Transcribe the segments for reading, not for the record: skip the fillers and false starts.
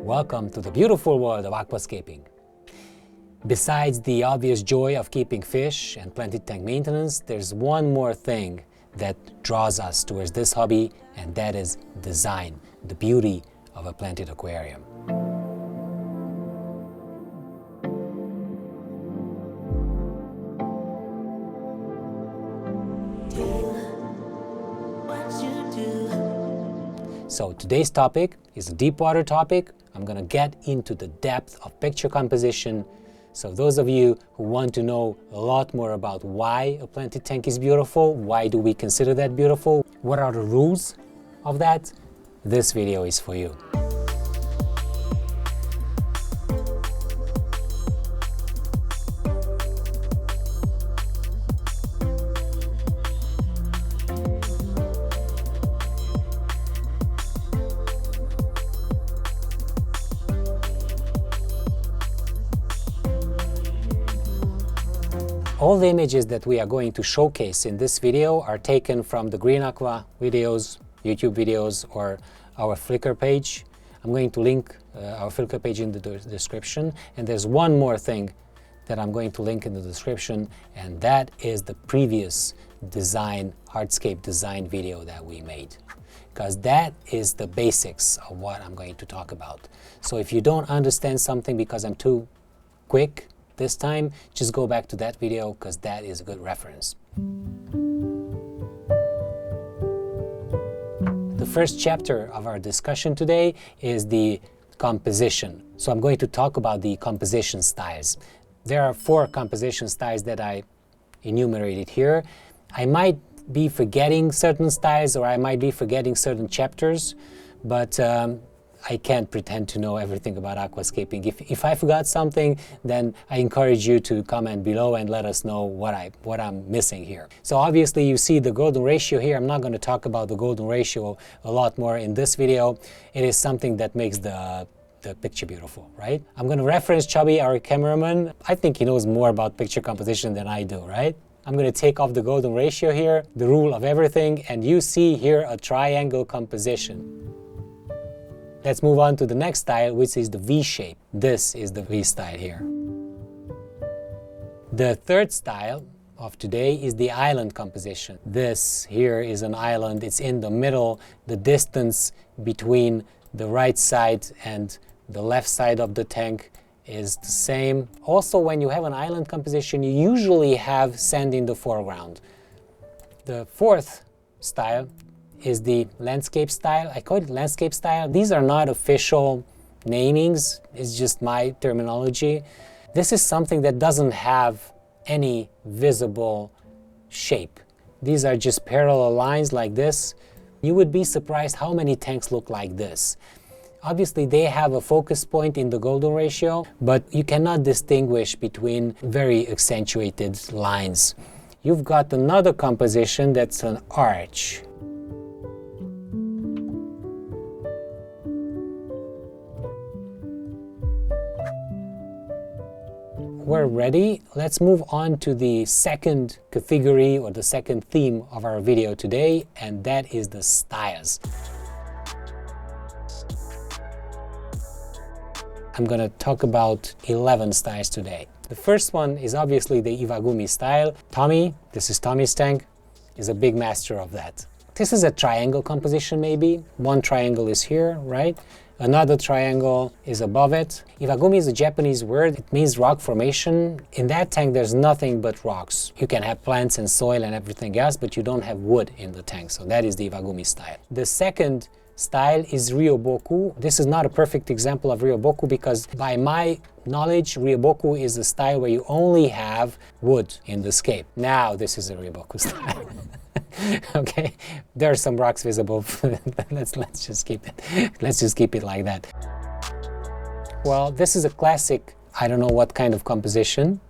Welcome to the beautiful world of aquascaping. Besides the obvious joy of keeping fish and planted tank maintenance, there's one more thing that draws us towards this hobby, and that is design, the beauty of a planted aquarium. So today's topic is a deep water topic. I'm going to get into the depth of picture composition. So those of you who want to know a lot more about why a planted tank is beautiful, why do we consider that beautiful, what are the rules of that, this video is for you. All the images that we are going to showcase in this video are taken from the Green Aqua videos, YouTube videos, or our FLICKR page. I'm going to link our FLICKR page in the description, and there's one more thing that I'm going to link in the description, and that is the previous design, hardscape design video that we made, because that is the basics of what I'm going to talk about. So if you don't understand something because I'm too quick this time, just go back to that video because that is a good reference. The first chapter of our discussion today is the composition. So I'm going to talk about the composition styles. There are 4 composition styles that I enumerated here. I might be forgetting certain styles, or I might be forgetting certain chapters, but I can't pretend to know everything about aquascaping. If I forgot something, then I encourage you to comment below and let us know what I'm missing here. So obviously you see the golden ratio here. I'm not going to talk about the golden ratio a lot more in this video. It is something that makes the picture beautiful, right? I'm going to reference Csaba, our cameraman. I think he knows more about picture composition than I do, right? I'm going to take off the golden ratio here, the rule of everything, and you see here a triangle composition. Let's move on to the next style, which is the V shape. This is the V style here. The third style of today is the island composition. This here is an island. It's in the middle. The distance between the right side and the left side of the tank is the same. Also, when you have an island composition, you usually have sand in the foreground. The fourth style is the landscape style. I call it landscape style. These are not official namings, it's just my terminology. This is something that doesn't have any visible shape. These are just parallel lines like this. You would be surprised how many tanks look like this. Obviously they have a focus point in the golden ratio, but you cannot distinguish between very accentuated lines. You've got another composition that's an arch. We're ready. Let's move on to the second category or the second theme of our video today, and that is the styles. I'm going to talk about 11 styles today. The first one is obviously the Iwagumi style. Tommy, this is Tommy's tank, is a big master of that. This is a triangle composition maybe. One triangle is here, right? Another triangle is above it. Iwagumi is a Japanese word. It means rock formation. In that tank, there's nothing but rocks. You can have plants and soil and everything else, but you don't have wood in the tank. So that is the Iwagumi style. The second style is Ryoboku. This is not a perfect example of Ryoboku because by my knowledge, Ryoboku is a style where you only have wood in the scape. Now this is a Ryoboku style. Okay, there are some rocks visible. let's just keep it like that. Well, this is a classic, I don't know what kind of composition.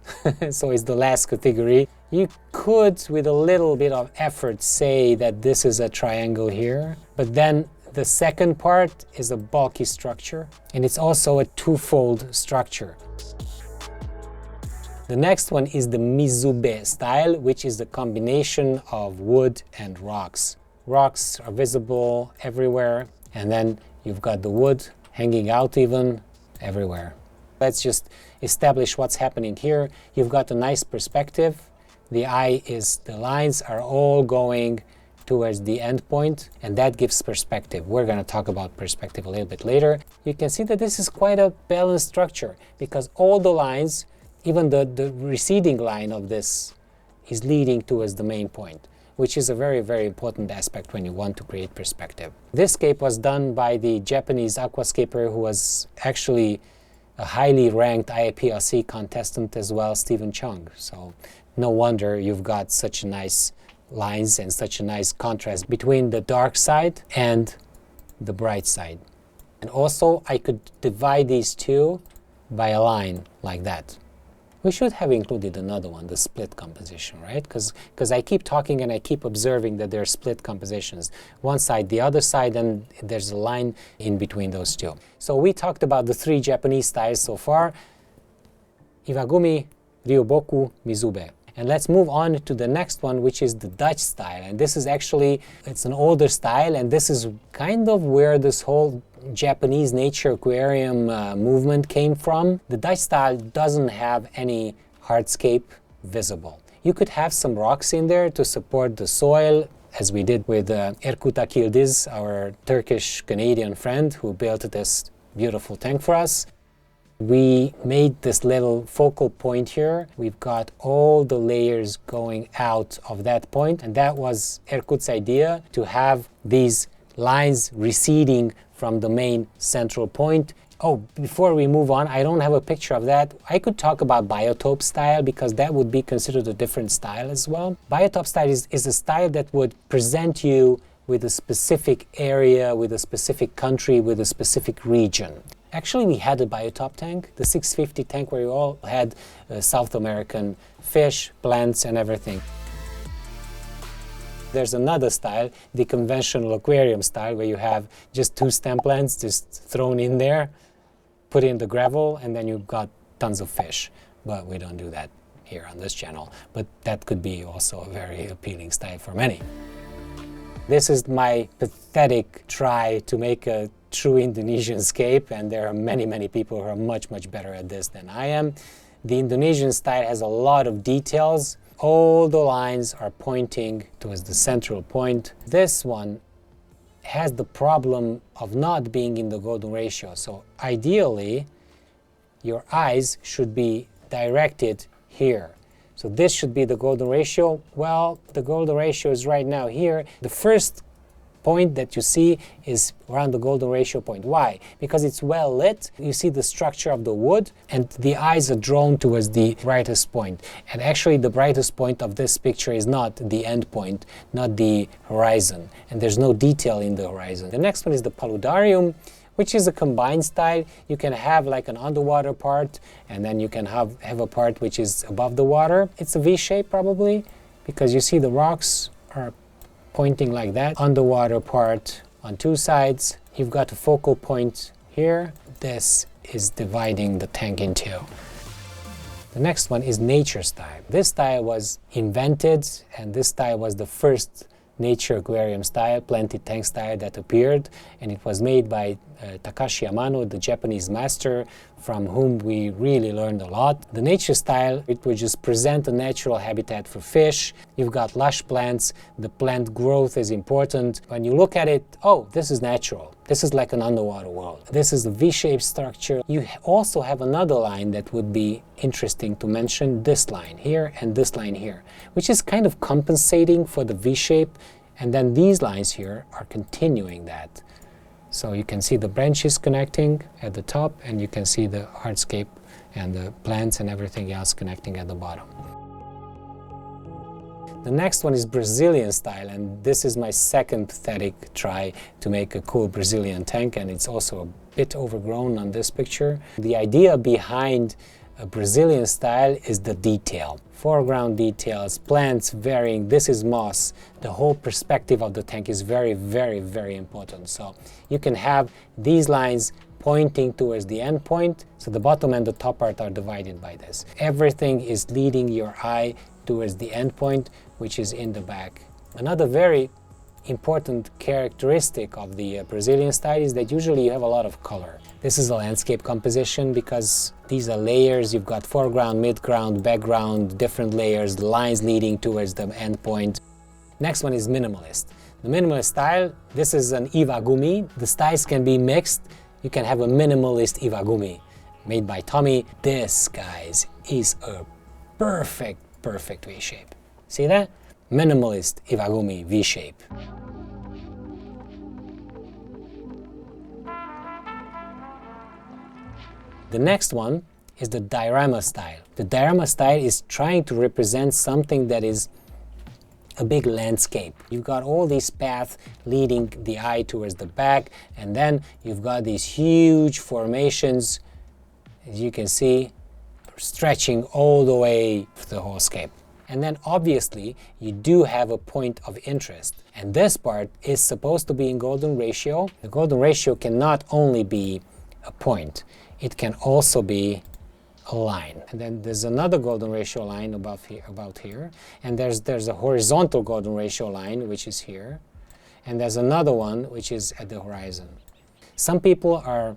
So it's the last category. You could, with a little bit of effort, say that this is a triangle here, but then the second part is a bulky structure, and it's also a twofold structure. The next one is the Mizube style, which is the combination of wood and rocks. Rocks are visible everywhere, and then you've got the wood hanging out even, everywhere. Let's just establish what's happening here. You've got a nice perspective. The lines are all going towards the end point, and that gives perspective. We're going to talk about perspective a little bit later. You can see that this is quite a balanced structure because all the lines, even the receding line of this, is leading towards the main point, which is a very, very important aspect when you want to create perspective. This scape was done by the Japanese aquascaper who was actually a highly ranked IAPLC contestant as well, Stephen Chung. So no wonder you've got such nice lines and such a nice contrast between the dark side and the bright side. And also I could divide these two by a line like that. We should have included another one, the split composition, right? Because I keep talking and I keep observing that there are split compositions. One side, the other side, and there's a line in between those two. So we talked about the 3 Japanese styles so far: Iwagumi, Ryoboku, Mizube. And let's move on to the next one, which is the Dutch style. And this is actually, it's an older style, and this is kind of where this whole Japanese nature aquarium movement came from. The Dutch style doesn't have any hardscape visible. You could have some rocks in there to support the soil, as we did with Erkut Akildiz, our Turkish-Canadian friend who built this beautiful tank for us. We made this little focal point here. We've got all the layers going out of that point, and that was Erkut's idea, to have these lines receding from the main central point. Oh, before we move on, I don't have a picture of that. I could talk about biotope style because that would be considered a different style as well. Biotope style is a style that would present you with a specific area, with a specific country, with a specific region. Actually, we had a biotope tank, the 650 tank, where you all had South American fish, plants, and everything. There's another style, the conventional aquarium style, where you have just 2 stem plants just thrown in there, put in the gravel, and then you've got tons of fish. But we don't do that here on this channel. But that could be also a very appealing style for many. This is my pathetic try to make a true Indonesian scape, and there are many, many people who are much, much better at this than I am. The Indonesian style has a lot of details. All the lines are pointing towards the central point. This one has the problem of not being in the golden ratio. So ideally, your eyes should be directed here. So this should be the golden ratio. Well, the golden ratio is right now here. The first point that you see is around the golden ratio point. Why? Because it's well lit. You see the structure of the wood, and the eyes are drawn towards the brightest point. And actually the brightest point of this picture is not the end point, not the horizon. And there's no detail in the horizon. The next one is the paludarium, which is a combined style. You can have like an underwater part, and then you can have a part which is above the water. It's a V shape probably, because you see the rocks are pointing like that. Underwater part on 2 sides. You've got a focal point here. This is dividing the tank in 2. The next one is nature style. This style was invented, and this style was the first nature aquarium style, planted tank style that appeared, and it was made by Takashi Amano, the Japanese master, from whom we really learned a lot. The nature style, it would just present a natural habitat for fish. You've got lush plants, the plant growth is important. When you look at it, oh, this is natural. This is like an underwater world. This is a V-shaped structure. You also have another line that would be interesting to mention, this line here and this line here, which is kind of compensating for the V-shape, and then these lines here are continuing that. So you can see the branches connecting at the top, and you can see the hardscape and the plants and everything else connecting at the bottom. The next one is Brazilian style, and this is my second pathetic try to make a cool Brazilian tank, and it's also a bit overgrown on this picture. The idea behind a Brazilian style is the detail. Foreground details, plants varying, this is moss. The whole perspective of the tank is very, very, very important. So you can have these lines pointing towards the end point, so the bottom and the top part are divided by this. Everything is leading your eye towards the end point, which is in the back. Another very important characteristic of the Brazilian style is that usually you have a lot of color. This is a landscape composition because these are layers. You've got foreground, midground, background, different layers, the lines leading towards the end point. Next one is minimalist. The minimalist style, this is an iwagumi. The styles can be mixed. You can have a minimalist iwagumi made by Tommy. This, guys, is a perfect V-shape. See that? Minimalist iwagumi V-shape. The next one is the diorama style. The diorama style is trying to represent something that is a big landscape. You've got all these paths leading the eye towards the back, and then you've got these huge formations, as you can see, stretching all the way to the whole scape. And then obviously you do have a point of interest, and this part is supposed to be in golden ratio. The golden ratio can not only be a point, it can also be a line. And then there's another golden ratio line above here, about here, and there's a horizontal golden ratio line which is here, and there's another one which is at the horizon. Some people are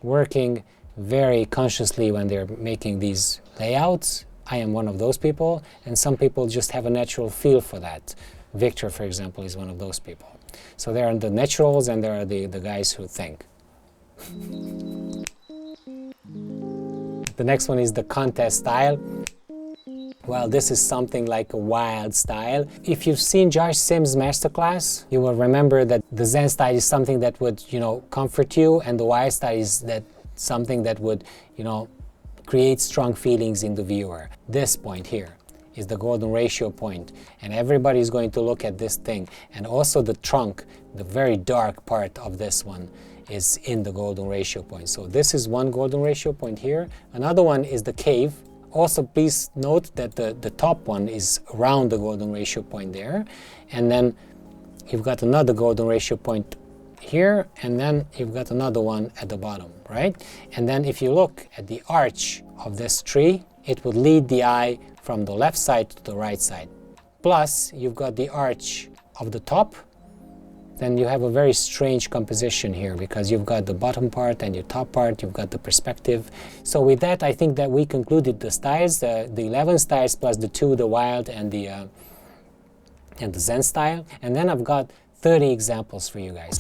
working very consciously when they're making these layouts. I am one of those people, and some people just have a natural feel for that. Victor, for example, is one of those people. So there are the naturals and there are the guys who think. The next one is the contest style. Well, this is something like a wild style. If you've seen Josh Sims' Masterclass, you will remember that the Zen style is something that would, comfort you, and the wild style is that something that would, create strong feelings in the viewer. This point here is the golden ratio point, and everybody is going to look at this thing. And also the trunk, the very dark part of this one, is in the golden ratio point. So this is one golden ratio point here. Another one is the cave. Also, please note that the top one is around the golden ratio point there. And then you've got another golden ratio point here, and then you've got another one at the bottom, right? And then if you look at the arch of this tree, it would lead the eye from the left side to the right side. Plus, you've got the arch of the top. Then you have a very strange composition here because you've got the bottom part and your top part, you've got the perspective. So with that, I think that we concluded the styles, the 11 styles plus the 2, the wild and the Zen style. And then I've got 30 examples for you guys.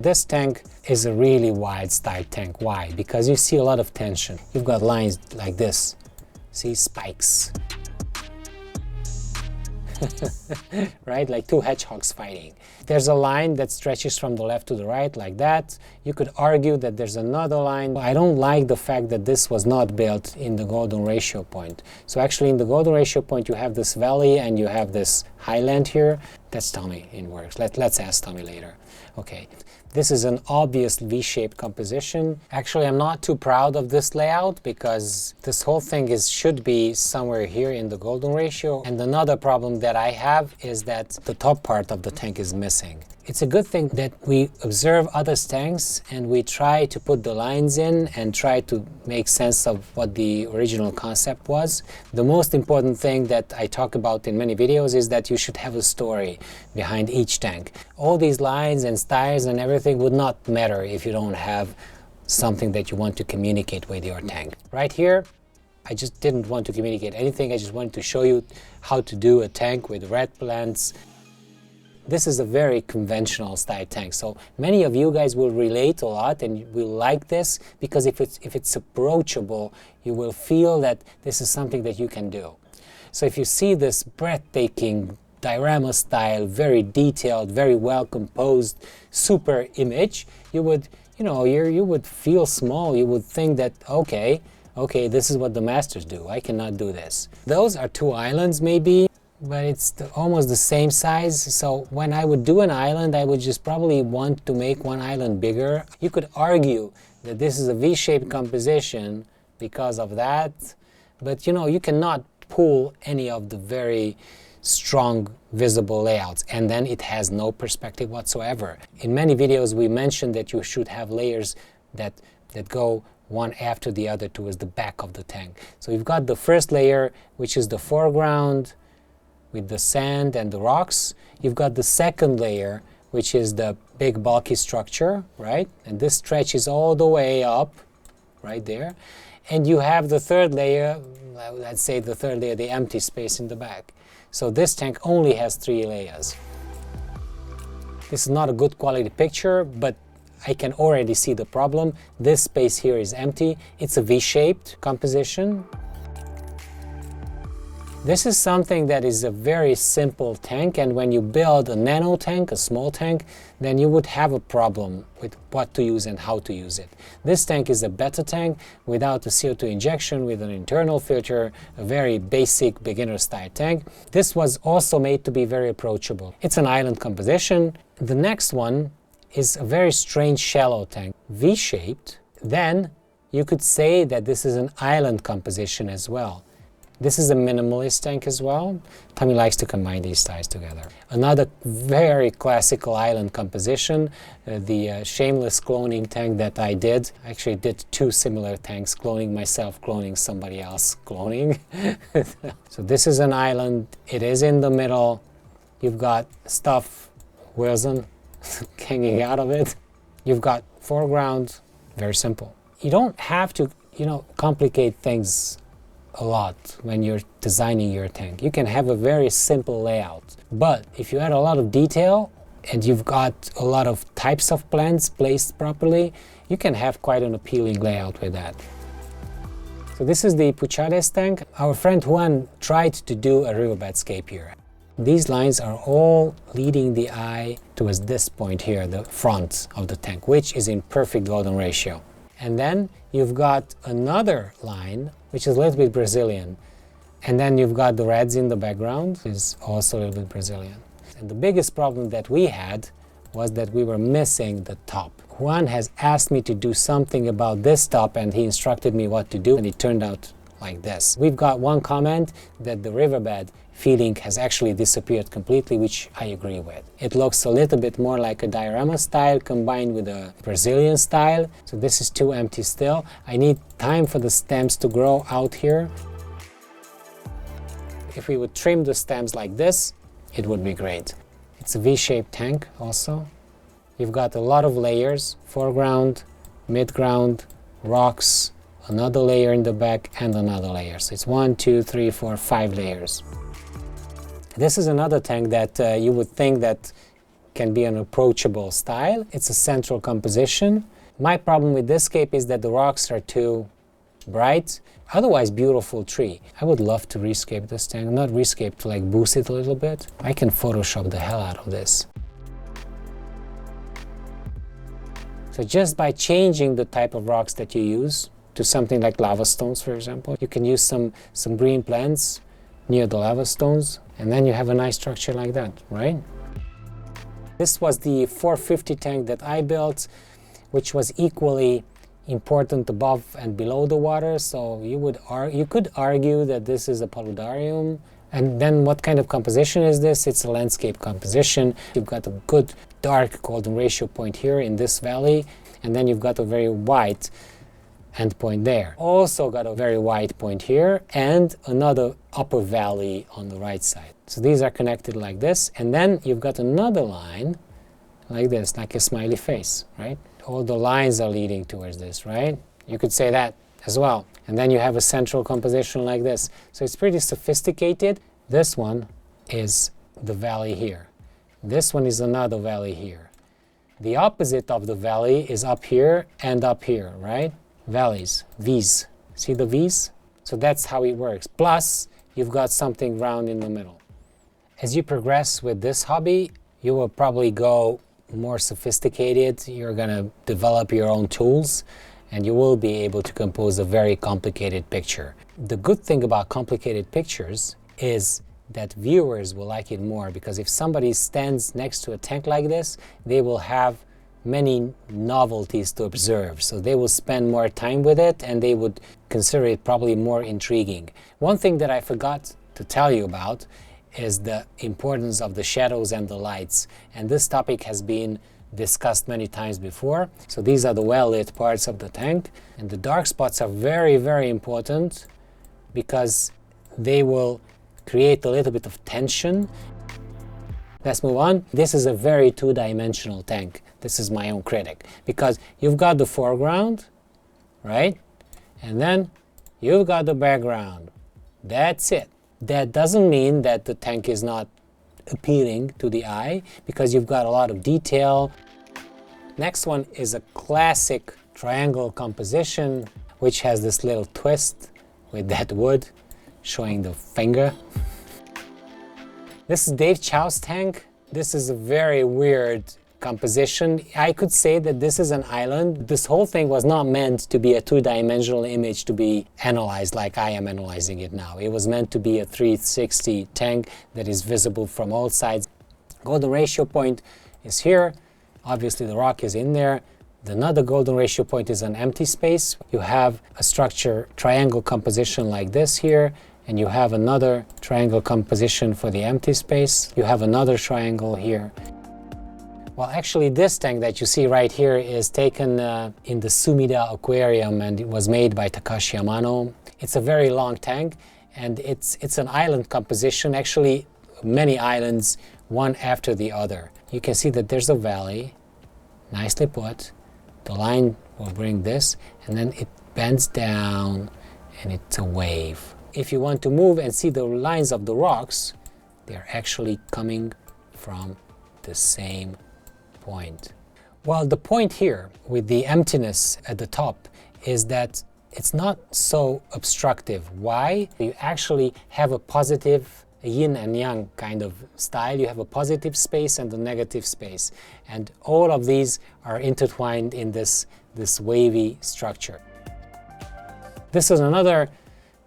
This tank is a really wide style tank. Why? Because you see a lot of tension. You've got lines like this. See, spikes. Right? Like two hedgehogs fighting. There's a line that stretches from the left to the right like that. You could argue that there's another line. I don't like the fact that this was not built in the golden ratio point. So actually in the golden ratio point you have this valley and you have this highland here. That's Tommy in works. Let's ask Tommy later. Okay. This is an obvious V-shaped composition. Actually, I'm not too proud of this layout because this whole thing should be somewhere here in the golden ratio. And another problem that I have is that the top part of the tank is missing. It's a good thing that we observe other tanks and we try to put the lines in and try to make sense of what the original concept was. The most important thing that I talk about in many videos is that you should have a story behind each tank. All these lines and styles and everything would not matter if you don't have something that you want to communicate with your tank. Right here, I just didn't want to communicate anything. I just wanted to show you how to do a tank with red plants. This is a very conventional style tank, so many of you guys will relate a lot and will like this because if it's approachable, you will feel that this is something that you can do. So if you see this breathtaking diorama style, very detailed, very well composed, super image, you would, you would feel small. You would think that, okay, this is what the masters do. I cannot do this. Those are two islands maybe, but it's almost the same size. So when I would do an island, I would just probably want to make one island bigger. You could argue that this is a V-shaped composition because of that, but you cannot pull any of the very strong visible layouts, and then it has no perspective whatsoever. In many videos we mentioned that you should have layers that go one after the other towards the back of the tank. So you've got the first layer, which is the foreground with the sand and the rocks. You've got the second layer, which is the big bulky structure, right? And this stretches all the way up, right there. And you have the third layer, let's say the third layer, the empty space in the back. So this tank only has 3 layers. This is not a good quality picture, but I can already see the problem. This space here is empty. It's a V-shaped composition. This is something that is a very simple tank, and when you build a nano tank, a small tank, then you would have a problem with what to use and how to use it. This tank is a beta tank without a CO2 injection, with an internal filter, a very basic beginner style tank. This was also made to be very approachable. It's an island composition. The next one is a very strange shallow tank, V-shaped. Then you could say that this is an island composition as well. This is a minimalist tank as well. Tommy likes to combine these styles together. Another very classical island composition, the shameless cloning tank that I did. I actually did 2 similar tanks, cloning myself, cloning somebody else, cloning. So this is an island. It is in the middle. You've got stuff, resin hanging out of it. You've got foreground, very simple. You don't have to, complicate things a lot when you're designing your tank. You can have a very simple layout, but if you add a lot of detail and you've got a lot of types of plants placed properly, you can have quite an appealing layout with that. So this is the Puchades tank. Our friend Juan tried to do a riverbedscape here. These lines are all leading the eye towards this point here, the front of the tank, which is in perfect golden ratio. And then you've got another line, which is a little bit Brazilian. And then you've got the reds in the background, is also a little bit Brazilian. And the biggest problem that we had was that we were missing the top. Juan has asked me to do something about this top, and he instructed me what to do, and it turned out like this. We've got one comment that the riverbed feeling has actually disappeared completely, which I agree with. It looks a little bit more like a diorama style combined with a Brazilian style. So this is too empty still. I need time for the stems to grow out here. If we would trim the stems like this, it would be great. It's a V-shaped tank also. You've got a lot of layers, foreground, midground, rocks, another layer in the back, and another layer. So it's 1, 2, 3, 4, 5 layers. This is another tank that you would think that can be an approachable style. It's a central composition. My problem with this scape is that the rocks are too bright. Otherwise beautiful tree. I would love to rescape this tank, not rescape, to like boost it a little bit. I can Photoshop the hell out of this. So just by changing the type of rocks that you use to something like lava stones, for example, you can use some green plants near the lava stones, and then you have a nice structure like that, right? This was the 450 tank that I built, which was equally important above and below the water. So you could argue that this is a paludarium. And then what kind of composition is this? It's a landscape composition. You've got a good dark golden ratio point here in this valley, and then you've got a very white end point there. Also got a very white point here and another upper valley on the right side. So these are connected like this, and then you've got another line like this, like a smiley face, right? All the lines are leading towards this, right? You could say that as well. And then you have a central composition like this. So it's pretty sophisticated. This one is the valley here. This one is another valley here. The opposite of the valley is up here and up here, right? Valleys, V's. See the V's? So that's how it works. Plus, you've got something round in the middle. As you progress with this hobby, you will probably go more sophisticated. You're gonna develop your own tools, and you will be able to compose a very complicated picture. The good thing about complicated pictures is that viewers will like it more, because if somebody stands next to a tank like this, they will have many novelties to observe. So they will spend more time with it, and they would consider it probably more intriguing. One thing that I forgot to tell you about is the importance of the shadows and the lights. And this topic has been discussed many times before. So these are the well-lit parts of the tank, and the dark spots are very, very important because they will create a little bit of tension. Let's move on. This is a very two-dimensional tank. This is my own critic, because you've got the foreground, right? And then you've got the background. That's it. That doesn't mean that the tank is not appealing to the eye, because you've got a lot of detail. Next one is a classic triangle composition, which has this little twist with that wood showing the finger. This is Dave Chow's tank. This is a very weird composition. I could say that this is an island. This whole thing was not meant to be a two-dimensional image to be analyzed like I am analyzing it now. It was meant to be a 360 tank that is visible from all sides. Golden ratio point is here. Obviously the rock is in there. Another golden ratio point is an empty space. You have a structure triangle composition like this here, and you have another triangle composition for the empty space. You have another triangle here. Well, actually this tank that you see right here is taken in the Sumida Aquarium, and it was made by Takashi Amano. It's a very long tank, and it's an island composition, actually many islands, one after the other. You can see that there's a valley, nicely put. The line will bring this, and then it bends down, and it's a wave. If you want to move and see the lines of the rocks, they're actually coming from the same point. Well, the point here with the emptiness at the top is that it's not so obstructive. Why? You actually have a positive, a yin and yang kind of style. You have a positive space and a negative space, and all of these are intertwined in this wavy structure. This is another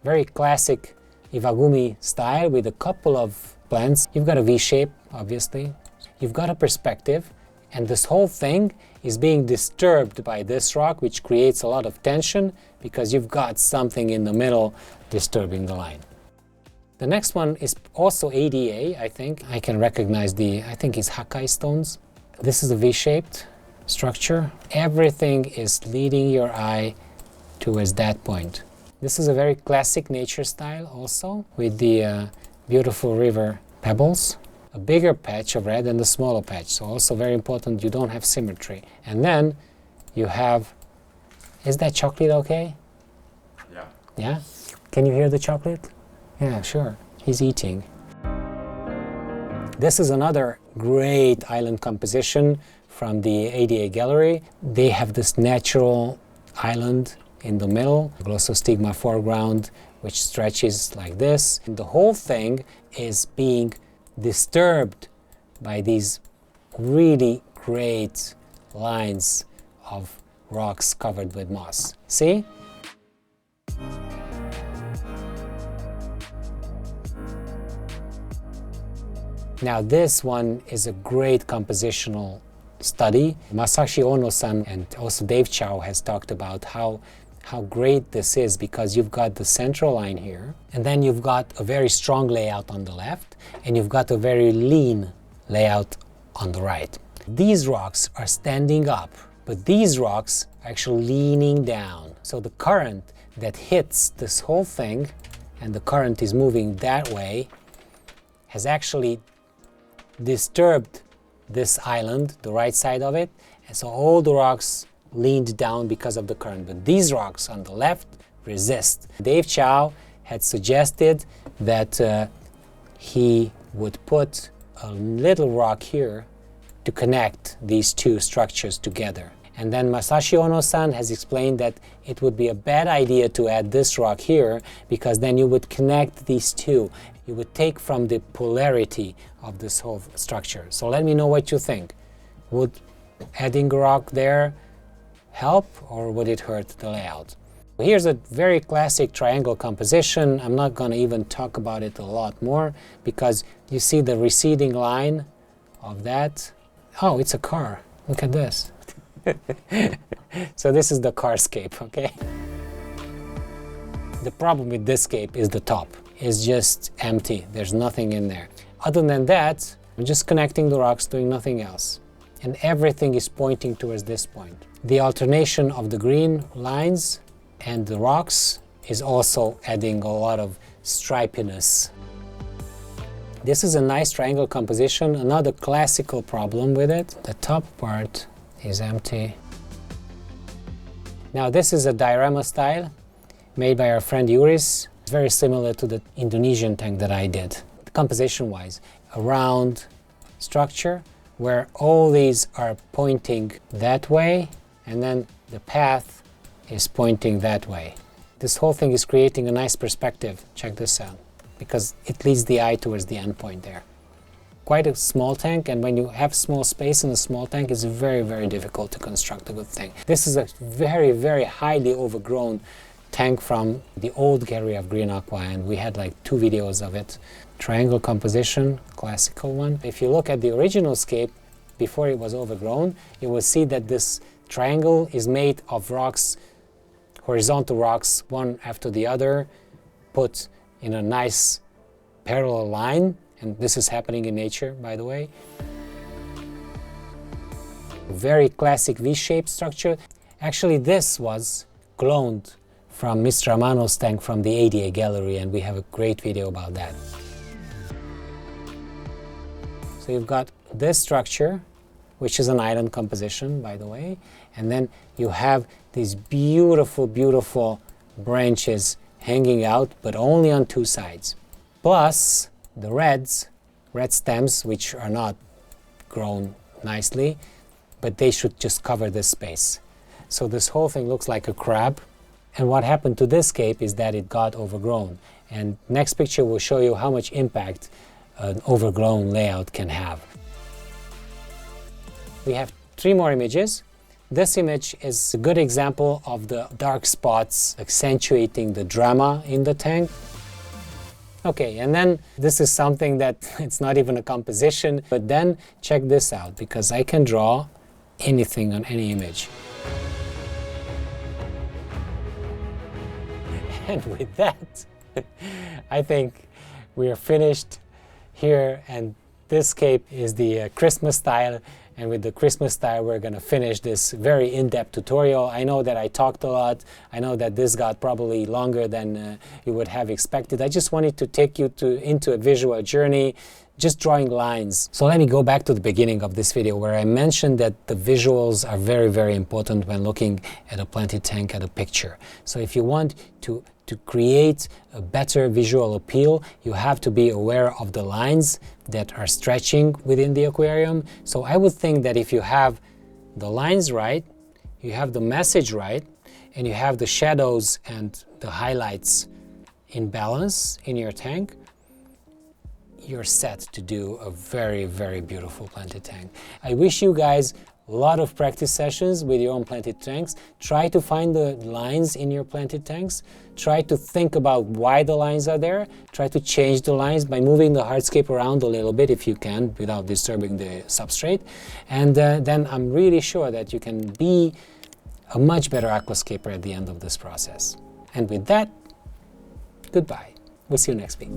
very classic Iwagumi style with a couple of plants. You've got a V shape, obviously. You've got a perspective, and this whole thing is being disturbed by this rock, which creates a lot of tension because you've got something in the middle disturbing the line. The next one is also ADA, I think. I can recognize I think it's Hakai stones. This is a V-shaped structure. Everything is leading your eye towards that point. This is a very classic nature style also, with the beautiful river pebbles. A bigger patch of red and a smaller patch, so also very important you don't have symmetry. And then you have, is that chocolate okay? Yeah. Yeah? Can you hear the chocolate? Yeah, sure. He's eating. This is another great island composition from the ADA gallery. They have this natural island in the middle, glossostigma foreground, which stretches like this. And the whole thing is being disturbed by these really great lines of rocks covered with moss. See? Now this one is a great compositional study. Masashi Ono-san and also Dave Chow has talked about how great this is, because you've got the central line here, and then you've got a very strong layout on the left, and you've got a very lean layout on the right. These rocks are standing up, but these rocks are actually leaning down. So the current that hits this whole thing, and the current is moving that way, has actually disturbed this island, the right side of it, and so all the rocks leaned down because of the current. But these rocks on the left resist. Dave Chow had suggested that he would put a little rock here to connect these two structures together. And then Masashi Ono-san has explained that it would be a bad idea to add this rock here, because then you would connect these two. You would take from the polarity of this whole structure. So let me know what you think. Would adding a rock there help, or would it hurt the layout? Here's a very classic triangle composition. I'm not going to even talk about it a lot more, because you see the receding line of that. Oh, it's a car. Look at this. So this is the carscape, okay? The problem with this scape is the top. It's just empty. There's nothing in there. Other than that, I'm just connecting the rocks, doing nothing else. and everything is pointing towards this point. The alternation of the green lines and the rocks is also adding a lot of stripiness. This is a nice triangle composition. Another classical problem with it, the top part is empty. Now this is a diorama style made by our friend Yuris. It's very similar to the Indonesian tank that I did. Composition-wise, a round structure where all these are pointing that way, and then the path is pointing that way. This whole thing is creating a nice perspective. Check this out, because it leads the eye towards the end point there. Quite a small tank, and when you have small space in a small tank, it's very, very difficult to construct a good thing. This is a very, very highly overgrown tank from the old gallery of Green Aqua, and we had like 2 videos of it. Triangle composition, classical one. If you look at the original scape, before it was overgrown, you will see that this triangle is made of rocks, horizontal rocks, one after the other, put in a nice parallel line. And this is happening in nature, by the way. Very classic V-shaped structure. Actually, this was cloned from Mr. Amano's tank from the ADA gallery, and we have a great video about that. So you've got this structure, which is an island composition, by the way, and then you have these beautiful, beautiful branches hanging out, but only on 2 sides. Plus, the red stems, which are not grown nicely, but they should just cover this space. So this whole thing looks like a crab. And what happened to this scape is that it got overgrown. And next picture will show you how much impact an overgrown layout can have. We have 3 more images. This image is a good example of the dark spots accentuating the drama in the tank. Okay, and then this is something that it's not even a composition, but then check this out, because I can draw anything on any image. And with that, I think we are finished here, and this scape is the Christmas style. And with the Christmas style, we're going to finish this very in-depth tutorial. I know that I talked a lot. I know that this got probably longer than you would have expected. I just wanted to take you into a visual journey, just drawing lines. So let me go back to the beginning of this video, where I mentioned that the visuals are very, very important when looking at a planted tank, at a picture. So if you want to create a better visual appeal, you have to be aware of the lines that are stretching within the aquarium. So I would think that if you have the lines right, you have the message right, and you have the shadows and the highlights in balance in your tank, you're set to do a very, very beautiful planted tank. I wish you guys a lot of practice sessions with your own planted tanks. Try to find the lines in your planted tanks. Try to think about why the lines are there. Try to change the lines by moving the hardscape around a little bit if you can, without disturbing the substrate. And then I'm really sure that you can be a much better aquascaper at the end of this process. And with that, goodbye. We'll see you next week.